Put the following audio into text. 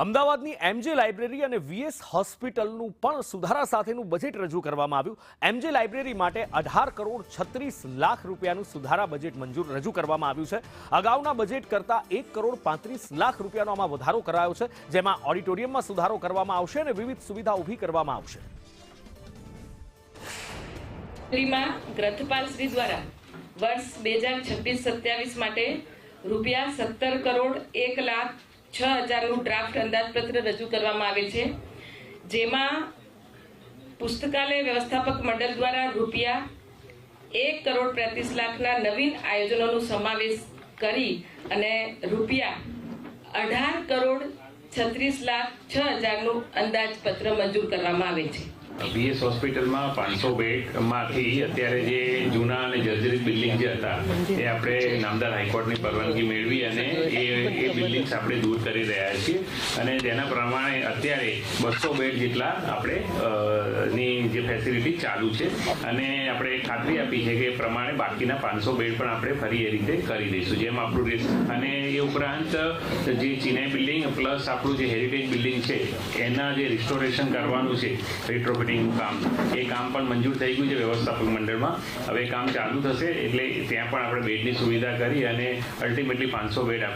અમદાવાદની એમજે લાઇબ્રેરી અને વીએસ હોસ્પિટલનું પણ સુધારા સાથેનું બજેટ રજૂ કરવામાં આવ્યું. એમજે લાઇબ્રેરી માટે 18 કરોડ 36 લાખ રૂપિયાનું સુધારા બજેટ રજૂ કરવામાં આવ્યું છે. અગાઉના બજેટ કરતાં 1 કરોડ 35 લાખ રૂપિયાનો આમાં વધારો કરાયો છે, જેમાં ઓડિટોરિયમમાં સુધારો કરવામાં આવશે અને વિવિધ સુવિધા ઊભી કરવામાં આવશે. ગ્રંથપાલ શ્રી દ્વારા વર્ષ 2026-27 માટે રૂપિયા 17 કરોડ 1 લાખ 6,000નું ડ્રાફ્ટ અંદાજપત્ર રજૂ કરવામાં આવે છે, જેમાં પુસ્તકાલય વ્યવસ્થાપક મંડળ દ્વારા રૂપિયા 1 કરોડ 35 લાખના નવીન આયોજનોનો સમાવેશ કરી અને રૂપિયા 18 કરોડ 36 લાખ 6,000નું અંદાજપત્ર મંજૂર કરવામાં આવે છે. વીએસ હોસ્પિટલમાં 500 બેડમાંથી અત્યારે જે જૂના અને જર્જરિત બિલ્ડિંગ જે હતા એ આપણે નામદાર હાઈકોર્ટની પરવાનગી મેળવી અને એ બિલ્ડિંગ્સ આપણે દૂર કરી રહ્યા છીએ અને તેના પ્રમાણે અત્યારે 200 બેડ જેટલા આપણે ની જે ફેસિલિટી ચાલુ છે અને આપણે ખાતરી આપી છે કે એ પ્રમાણે બાકીના 500 બેડ પણ આપણે ફરી એ રીતે કરી દઈશું, જેમ આપણું રહેશે. અને એ ઉપરાંત જે ચિનાઈ બિલ્ડિંગ પ્લસ આપણું જે હેરિટેજ બિલ્ડિંગ છે એના જે રિસ્ટોરેશન કરવાનું છે, રેટ્રોફિટિંગ કામ, એ કામ પણ મંજૂર થઈ ગયું છે વ્યવસ્થાપક મંડળમાં. હવે કામ ચાલુ થશે એટલે ત્યાં પણ આપણે બેડની સુવિધા કરી અને અલ્ટિમેટલી 500 બેડ